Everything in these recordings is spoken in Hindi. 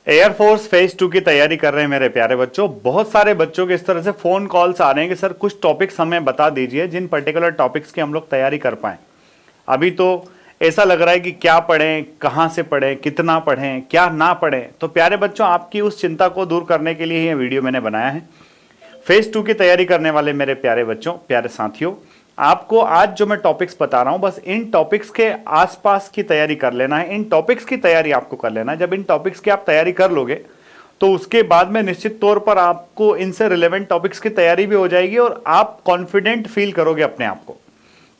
एयरफोर्स फेज 2 की तैयारी कर रहे हैं मेरे प्यारे बच्चों। बहुत सारे बच्चों के इस तरह से फोन कॉल्स आ रहे हैं कि सर कुछ टॉपिक्स हमें बता दीजिए जिन पर्टिकुलर टॉपिक्स की हम लोग तैयारी कर पाएं। अभी तो ऐसा लग रहा है कि क्या पढ़ें, कहां से पढ़ें, कितना पढ़ें, क्या ना पढ़ें। तो प्यारे बच्चों, आपकी उस चिंता को दूर करने के लिए ये वीडियो मैंने बनाया है। फेज 2 की तैयारी करने वाले मेरे प्यारे बच्चों, प्यारे साथियों, आपको आज जो मैं टॉपिक्स बता रहा हूं, बस इन टॉपिक्स के आसपास की तैयारी कर लेना है। इन टॉपिक्स की तैयारी आपको कर लेना है। जब इन टॉपिक्स की आप तैयारी कर लोगे तो उसके बाद में निश्चित तौर पर आपको इनसे रिलेवेंट टॉपिक्स की तैयारी भी हो जाएगी और आप कॉन्फिडेंट फील करोगे अपने आप को।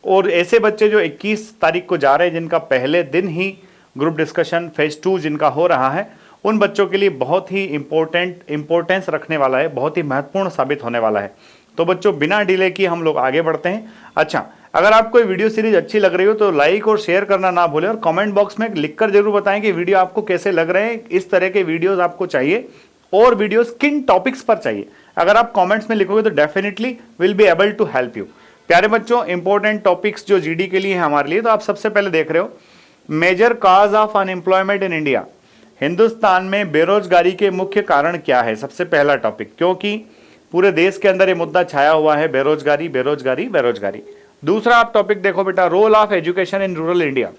और ऐसे बच्चे जो 21 तारीख को जा रहे हैं, जिनका पहले दिन ही ग्रुप डिस्कशन फेज 2 जिनका हो रहा है, उन बच्चों के लिए बहुत ही इंपॉर्टेंस रखने वाला है, बहुत ही महत्वपूर्ण साबित होने वाला है। तो बच्चों, बिना डिले किए हम लोग आगे बढ़ते हैं। अच्छा, अगर आपको ये वीडियो सीरीज अच्छी लग रही हो तो लाइक और शेयर करना ना भूलें और कमेंट बॉक्स में लिखकर जरूर बताएं कि वीडियो आपको कैसे लग रहे हैं। इस तरह के वीडियोस आपको चाहिए और वीडियोस किन टॉपिक्स पर चाहिए, अगर आप कमेंट्स में लिखोगे तो definitely will be able to help you. प्यारे बच्चों, इंपॉर्टेंट टॉपिक्स जो जीडी के लिए है हमारे लिए, तो आप सबसे पहले देख रहे हो major cause of unemployment in India. Hindustan में बेरोजगारी के मुख्य कारण क्या है, सबसे पहला टॉपिक, क्योंकि पूरे देश के अंदर ये मुद्दा छाया हुआ है, बेरोजगारी बेरोजगारी बेरोजगारी। दूसरा आप टॉपिक देखो बेटा, role of education in rural India.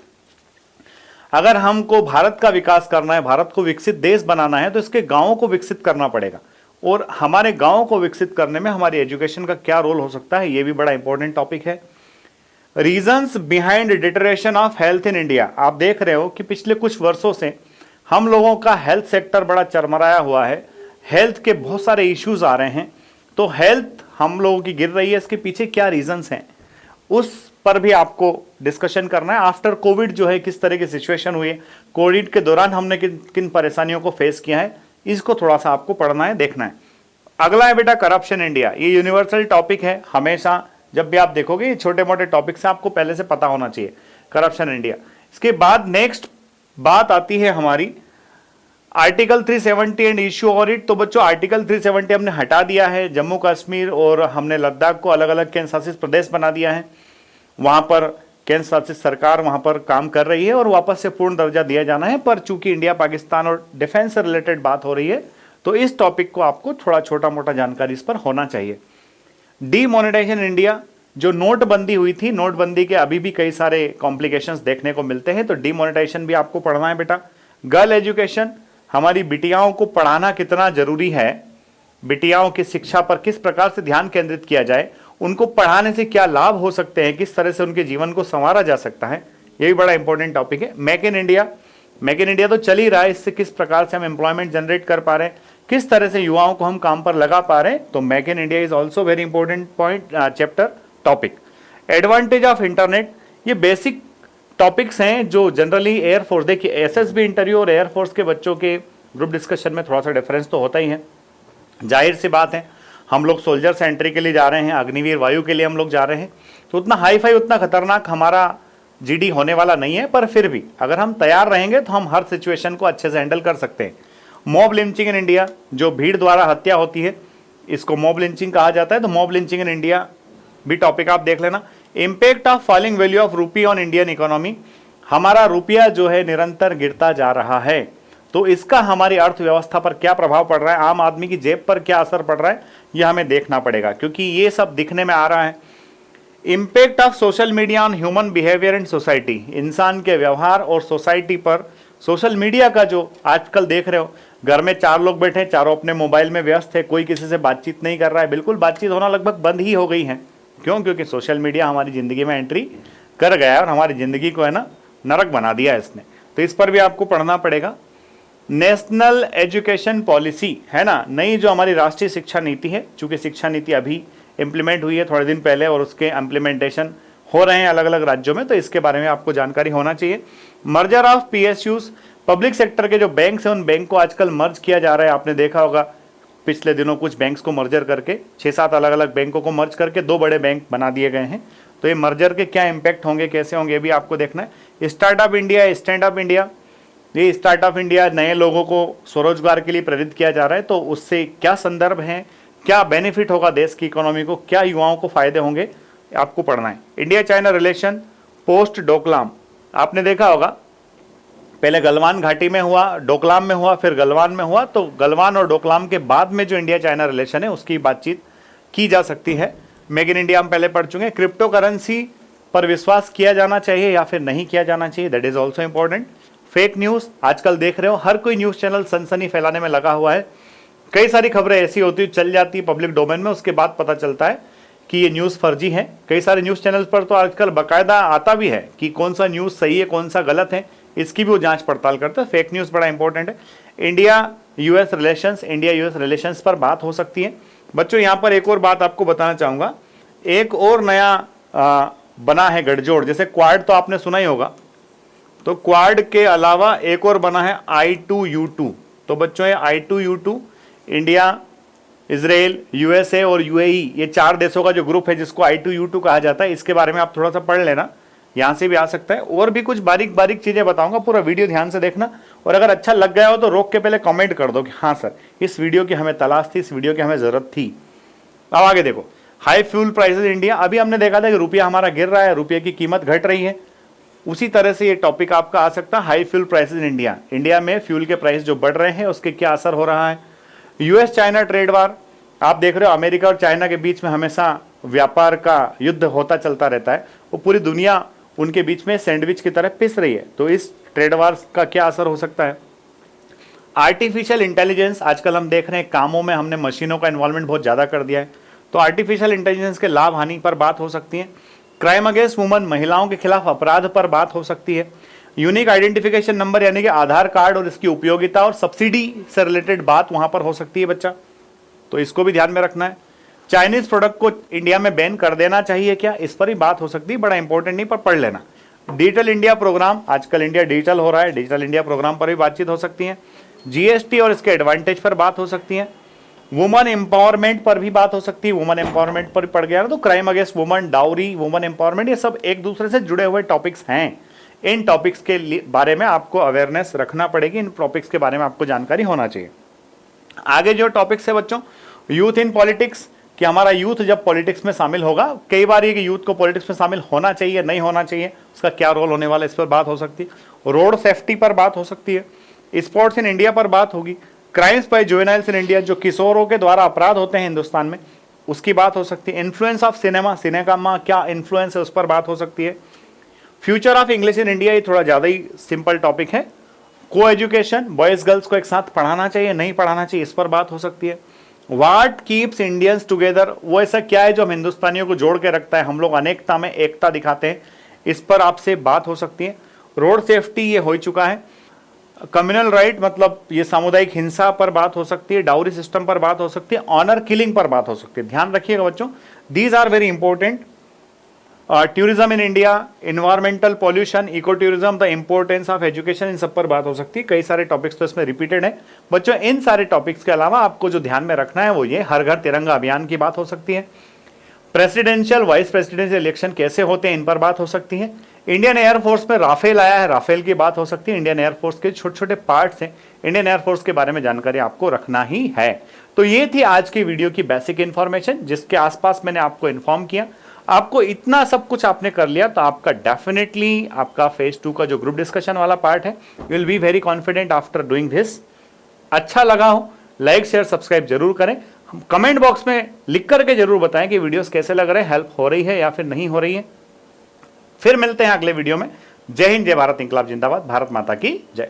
अगर हमको भारत का विकास करना है, भारत को विकसित देश बनाना है, तो इसके गांवों को विकसित करना पड़ेगा और हमारे गांवों को विकसित करने में हमारी एजुकेशन का क्या रोल हो सकता है, यह भी बड़ा इंपॉर्टेंट टॉपिक है। Reasons behind deterioration of health in India. आप देख रहे हो कि पिछले कुछ वर्षों से हम लोगों का हेल्थ सेक्टर बड़ा चरमराया हुआ है, हेल्थ के बहुत सारे इश्यूज आ रहे हैं। तो हेल्थ हम लोगों की गिर रही है, इसके पीछे क्या रीजंस हैं, उस पर भी आपको डिस्कशन करना है। आफ्टर कोविड जो है, किस तरह की सिचुएशन हुई है, कोविड के दौरान हमने किन किन परेशानियों को फेस किया है, इसको थोड़ा सा आपको पढ़ना है, देखना है। अगला है बेटा करप्शन इंडिया। ये यूनिवर्सल टॉपिक है, हमेशा जब भी आप देखोगे ये छोटे मोटे टॉपिक से आपको पहले से पता होना चाहिए, करप्शन इंडिया। इसके बाद नेक्स्ट बात आती है हमारी आर्टिकल 370 एंड इश्यू ऑडिट। तो बच्चों, आर्टिकल 370 हमने हटा दिया है, जम्मू कश्मीर और हमने लद्दाख को अलग अलग केंद्र शासित प्रदेश बना दिया है। वहां पर केंद्र शासित सरकार वहां पर काम कर रही है और वापस से पूर्ण दर्जा दिया जाना है। पर चूंकि इंडिया पाकिस्तान और डिफेंस से रिलेटेड बात हो रही है, तो इस टॉपिक को आपको थोड़ा छोटा मोटा जानकारी इस पर होना चाहिए। डीमोनेटाइजेशन इंडिया, जो नोटबंदी हुई थी, नोटबंदी के अभी भी कई सारे कॉम्प्लिकेशंस देखने को मिलते हैं, तो डीमोनेटाइजेशन भी आपको पढ़ना है बेटा। गर्ल एजुकेशन, हमारी बिटियाओं को पढ़ाना कितना जरूरी है, बिटियाओं की शिक्षा पर किस प्रकार से ध्यान केंद्रित किया जाए, उनको पढ़ाने से क्या लाभ हो सकते हैं, किस तरह से उनके जीवन को संवारा जा सकता है, ये भी बड़ा इंपॉर्टेंट टॉपिक है। Make in India, make in India तो चल ही रहा है, इससे किस प्रकार से हम एम्प्लॉयमेंट जनरेट कर पा रहे हैं, किस तरह से युवाओं को हम काम पर लगा पा रहे हैं। तो make in India is also very important point, chapter topic. Advantage of internet, ये बेसिक टॉपिक्स हैं जो जनरली एयरफोर्स, देखिए एसएसबी इंटरव्यू और एयरफोर्स के बच्चों के ग्रुप डिस्कशन में थोड़ा सा डिफरेंस तो होता ही है। जाहिर सी बात है, हम लोग सोल्जर से एंट्री के लिए जा रहे हैं, अग्निवीर वायु के लिए हम लोग जा रहे हैं, तो उतना हाई फाई, उतना खतरनाक हमारा जीडी होने वाला नहीं है। पर फिर भी अगर हम तैयार रहेंगे तो हम हर सिचुएशन को अच्छे से हैंडल कर सकते हैं। मॉब लिंचिंग इन इंडिया, जो भीड़ द्वारा हत्या होती है, इसको मॉब लिंचिंग कहा जाता है। तो मॉब लिंचिंग इन इंडिया भी टॉपिक आप देख लेना। Impact of falling value of रूपी ऑन इंडियन इकोनॉमी, हमारा रुपया जो है निरंतर गिरता जा रहा है, तो इसका हमारी अर्थव्यवस्था पर क्या प्रभाव पड़ रहा है, आम आदमी की जेब पर क्या असर पड़ रहा है, यह हमें देखना पड़ेगा, क्योंकि ये सब दिखने में आ रहा है। Impact of social media on human behaviour and society, इंसान के व्यवहार और सोसाइटी पर सोशल मीडिया का जो आजकल देख रहे हो, घर में 4 लोग बैठे, चारों अपने मोबाइल में व्यस्त है, कोई किसी से बातचीत नहीं कर रहा है, बिल्कुल बातचीत होना लगभग बंद ही हो गई है। क्यों? क्योंकि सोशल मीडिया हमारी जिंदगी में एंट्री कर गया है और हमारी जिंदगी को है ना नरक बना दिया है इसने। तो इस पर भी आपको पढ़ना पड़ेगा। नेशनल एजुकेशन पॉलिसी है ना, नई जो हमारी राष्ट्रीय शिक्षा नीति है, चूंकि शिक्षा नीति अभी इंप्लीमेंट हुई है थोड़े दिन पहले और उसके इम्प्लीमेंटेशन हो रहे हैं अलग अलग राज्यों में, तो इसके बारे में आपको जानकारी होना चाहिए। Merger of PSUs, public sector के जो बैंक्स हैं उन बैंक को आजकल मर्ज किया जा रहा है। आपने देखा होगा पिछले दिनों कुछ बैंक्स को मर्जर करके 6-7 अलग अलग बैंकों को मर्ज करके 2 बड़े बैंक बना दिए गए हैं। तो ये मर्जर के क्या इंपैक्ट होंगे, कैसे होंगे, भी आपको देखना है। Startup India, stand up India, ये स्टार्टअप इंडिया नए लोगों को स्वरोजगार के लिए प्रेरित किया जा रहा है, तो उससे क्या संदर्भ है, क्या बेनिफिट होगा देश की इकोनॉमी को, क्या युवाओं को फायदे होंगे, आपको पढ़ना है। India China relation post Doklam, आपने देखा होगा पहले गलवान घाटी में हुआ, डोकलाम में हुआ, फिर गलवान में हुआ, तो गलवान और डोकलाम के बाद में जो इंडिया चाइना रिलेशन है उसकी बातचीत की जा सकती है। मेक इन इंडिया हम पहले पढ़ चुके हैं। क्रिप्टो करेंसी पर विश्वास किया जाना चाहिए या फिर नहीं किया जाना चाहिए, that is also important. Fake news आजकल देख रहे हो हर कोई न्यूज चैनल सनसनी फैलाने में लगा हुआ है। कई सारी खबरें ऐसी होती चल जाती है पब्लिक डोमेन में, उसके बाद पता चलता है कि ये न्यूज़ फर्जी है। कई सारे न्यूज़ चैनल्स पर तो आजकल बाकायदा आता भी है कि कौन सा न्यूज़ सही है कौन सा गलत है, इसकी भी वो जांच पड़ताल करते हैं। फेक न्यूज़ बड़ा इंपॉर्टेंट है। इंडिया यूएस रिलेशंस पर बात हो सकती है। बच्चों यहाँ पर एक और बात आपको बताना चाहूँगा, एक और नया बना है गठजोड़, जैसे क्वाड तो आपने सुना ही होगा, तो क्वाड के अलावा एक और बना है I2U2। तो बच्चों ये I2U2 इंडिया, इजराइल, यूएसए और यूएई, ये 4 देशों का जो ग्रुप है जिसको I2U2 कहा जाता है, इसके बारे में आप थोड़ा सा पढ़ लेना, यहाँ से भी आ सकता है। और भी कुछ बारीक बारीक चीजें बताऊंगा, पूरा वीडियो ध्यान से देखना, और अगर अच्छा लग गया हो तो रोक के पहले कमेंट कर दो कि हाँ सर इस वीडियो की हमें तलाश थी, इस वीडियो की हमें जरूरत थी। अब आगे देखो, हाई फ्यूल प्राइसेस इंडिया। अभी हमने देखा था कि रुपया हमारा गिर रहा है, रुपये की कीमत घट रही है, उसी तरह से ये टॉपिक आपका आ सकता है, high fuel prices in India. India में फ्यूल के प्राइस जो बढ़ रहे हैं उसके क्या असर हो रहा है। यूएस चाइना ट्रेड वार, आप देख रहे हो अमेरिका और चाइना के बीच में हमेशा व्यापार का युद्ध होता चलता रहता है, वो पूरी दुनिया उनके बीच में सैंडविच की तरह पिस रही है, तो इस ट्रेड वार का क्या असर हो सकता है। आर्टिफिशियल इंटेलिजेंस, आजकल हम देख रहे हैं कामों में हमने मशीनों का इन्वॉल्वमेंट बहुत ज़्यादा कर दिया है, तो आर्टिफिशियल इंटेलिजेंस के लाभ हानि पर बात हो सकती है। क्राइम अगेंस्ट वुमन, महिलाओं के खिलाफ अपराध पर बात हो सकती है। यूनिक आइडेंटिफिकेशन नंबर यानी कि आधार कार्ड और इसकी उपयोगिता और सब्सिडी से रिलेटेड बात वहां पर हो सकती है बच्चा, तो इसको भी ध्यान में रखना है। चाइनीज प्रोडक्ट को इंडिया में बैन कर देना चाहिए क्या, इस पर ही बात हो सकती है, बड़ा इंपॉर्टेंट नहीं पर पढ़ लेना। डिजिटल इंडिया प्रोग्राम, आजकल इंडिया डिजिटल हो रहा है, डिजिटल इंडिया प्रोग्राम पर भी बातचीत हो सकती है। जीएसटी और इसके एडवांटेज पर बात हो सकती है। वुमन एम्पावरमेंट पर भी बात हो सकती है, वुमन एम्पावरमेंट पर पड़ गया ना, तो crime against woman, dowry, woman empowerment, ये सब एक दूसरे से जुड़े हुए टॉपिक्स हैं। इन टॉपिक्स के बारे में आपको अवेयरनेस रखना पड़ेगी, इन टॉपिक्स के बारे में आपको जानकारी होना चाहिए। आगे जो टॉपिक्स है बच्चों, यूथ इन पॉलिटिक्स, कि हमारा यूथ जब पॉलिटिक्स में शामिल होगा, कई बार ये कि यूथ को पॉलिटिक्स में शामिल होना चाहिए नहीं होना चाहिए, उसका क्या रोल होने वाला है, इस पर बात हो सकती है। रोड सेफ्टी पर बात हो सकती है। स्पोर्ट्स इन इंडिया पर बात होगी। Crimes by juveniles in India, जो किशोरों के द्वारा अपराध होते हैं हिंदुस्तान में, उसकी बात हो सकती है। इन्फ्लुएंस ऑफ सिनेमा क्या इन्फ्लुएंस है उस पर बात हो सकती है। Future of English in India, ये थोड़ा ज़्यादा ही सिंपल टॉपिक है। को एजुकेशन, बॉयज़ गर्ल्स को एक साथ पढ़ाना चाहिए नहीं पढ़ाना चाहिए, इस पर बात हो सकती है। व्हाट कीप्स इंडियंस टुगेदर, वो ऐसा क्या है जो हम हिंदुस्तानियों को जोड़ के रखता है, हम लोग अनेकता में एकता दिखाते हैं, इस पर आपसे बात हो सकती है। रोड सेफ्टी ये हो चुका है। कम्युनल राइट, मतलब ये सामुदायिक हिंसा पर बात हो सकती है। डाउरी सिस्टम पर बात हो सकती है। ऑनर किलिंग पर बात हो सकती है। ध्यान रखिएगा बच्चों, these are very important. Tourism in India, environmental pollution, eco tourism, the importance of education, इन सब पर बात हो सकती है। कई सारे टॉपिक्स तो इसमें रिपीटेड है बच्चों। इन सारे टॉपिक्स के अलावा आपको जो ध्यान में रखना है वो ये, हर घर तिरंगा अभियान की बात हो सकती है। प्रेसिडेंशियल वाइस प्रेसिडेंशियल इलेक्शन कैसे होते हैं, इन पर बात हो सकती है। इंडियन एयरफोर्स में राफेल आया है, राफेल की बात हो सकती है। इंडियन एयरफोर्स के छोटे छोटे पार्ट्स हैं, इंडियन एयरफोर्स के बारे में जानकारी आपको रखना ही है। तो ये थी आज की वीडियो की बेसिक इन्फॉर्मेशन, जिसके आसपास मैंने आपको इन्फॉर्म किया। आपको इतना सब कुछ आपने कर लिया तो आपका डेफिनेटली आपका फेज 2 का जो ग्रुप डिस्कशन वाला पार्ट है, will be very confident after doing this. अच्छा लगा हो, लाइक शेयर सब्सक्राइब जरूर करें। कमेंट बॉक्स में लिख करके जरूर बताएं कि वीडियोस कैसे लग रहे हैं, हेल्प हो रही है या फिर नहीं हो रही है। फिर मिलते हैं अगले वीडियो में। जय हिंद, जय भारत, इंकलाब जिंदाबाद, भारत माता की जय।